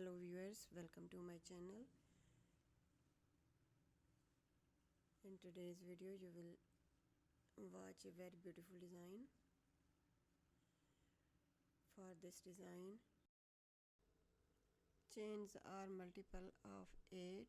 Hello viewers, welcome to my channel. In today's video you will watch a very beautiful design. For this design, chains are multiple of 8.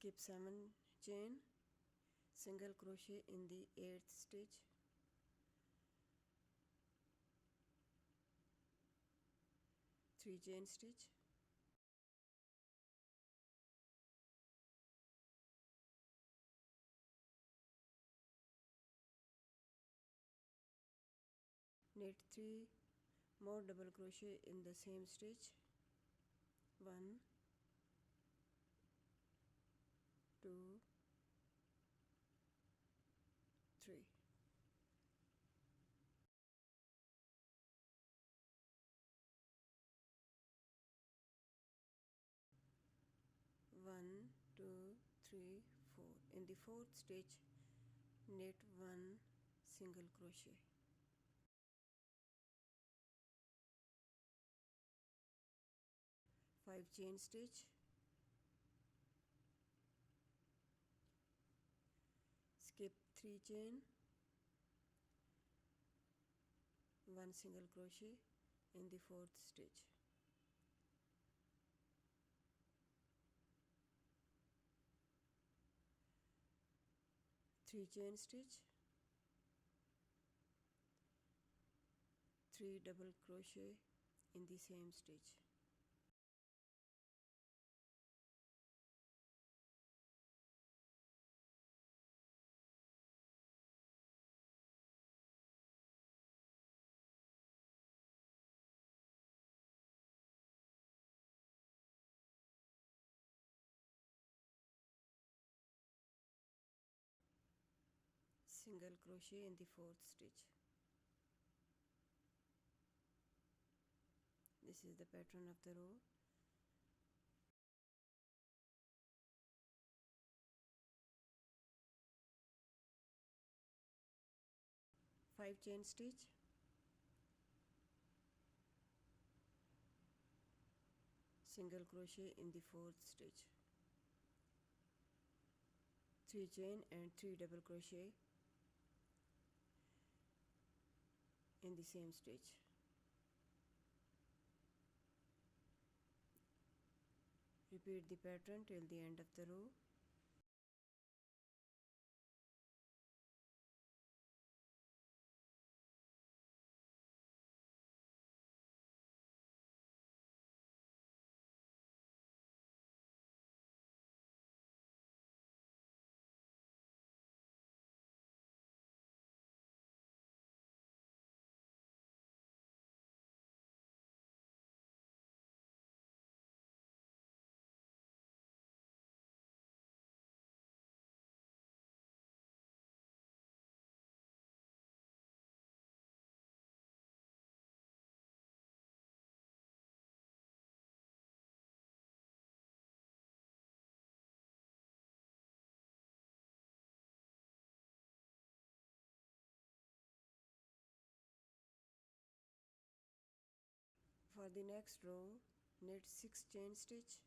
Skip 7 chain, single crochet in the 8th stitch, three chain stitch, knit 3 more double crochet in the same stitch, 1, 2, 3. One, two, three, 4. In the 4th stitch, knit 1 single crochet. 5 chain stitch, skip 3 chain, 1 single crochet in the 4th stitch. Three chain stitch, 3 double crochet in the same stitch. Single crochet in the 4th stitch. This is the pattern of the row. Five chain stitch, single crochet in the 4th stitch, 3 chain and 3 double crochet in the same stitch. Repeat the pattern till the end of the row. For the next row, knit 6 chain stitch,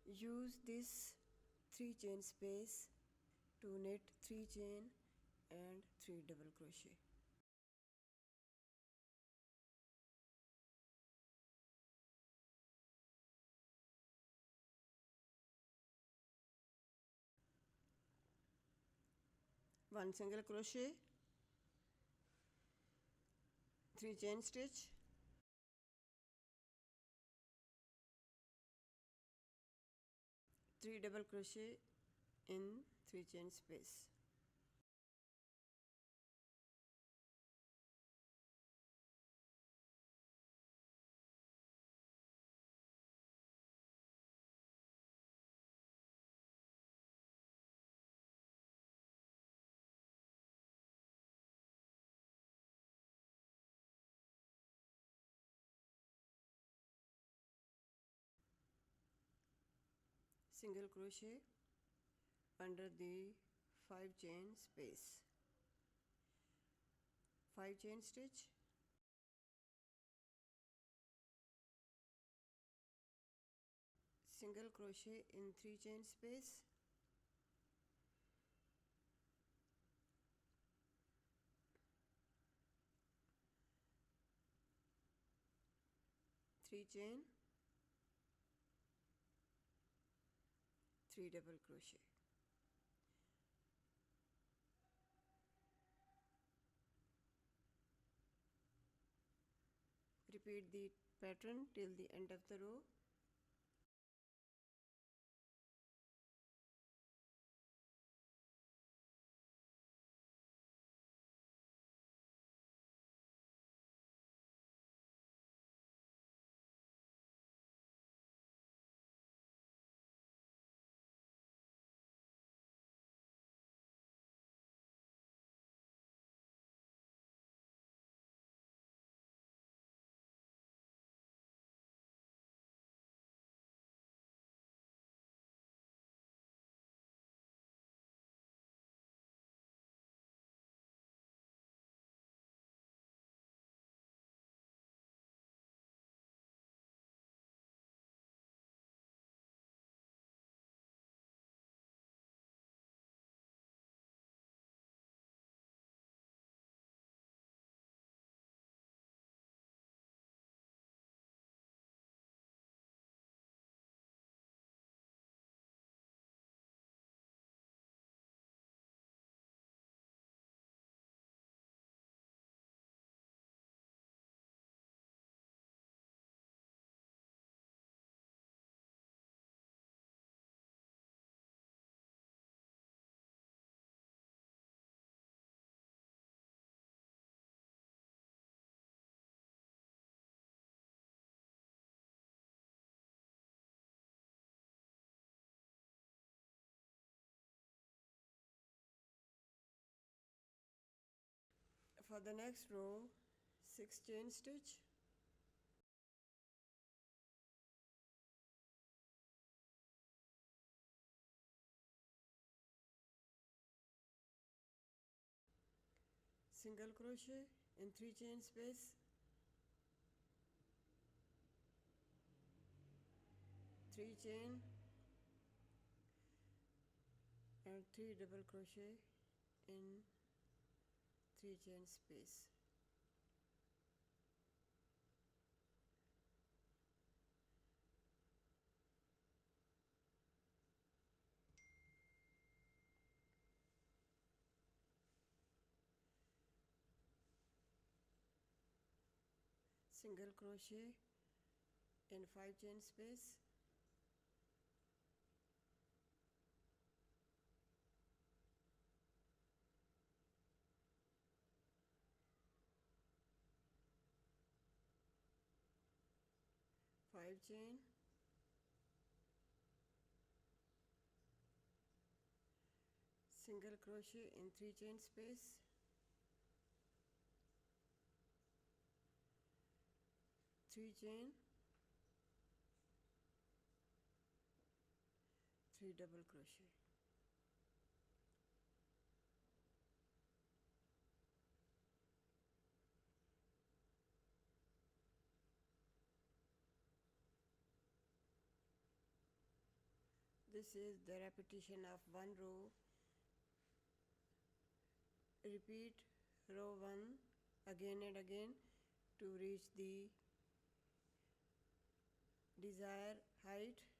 use this 3 chain space to knit 3 chain and 3 double crochet. One single crochet, 3 chain stitch, three double crochet in 3 chain space. single crochet under the 5 chain space, 5 chain stitch, single crochet in 3 chain space, three chain, 3 double crochet. Repeat the pattern till the end of the row. For the next row, 6 chain stitch, single crochet in 3 chain space, three chain and 3 double crochet in 3 chain space. Single crochet in 5 chain space, five chain, single crochet in 3 chain space, three chain, 3 double crochet. This is the repetition of one row. Repeat row 1 again and again to reach the desired height.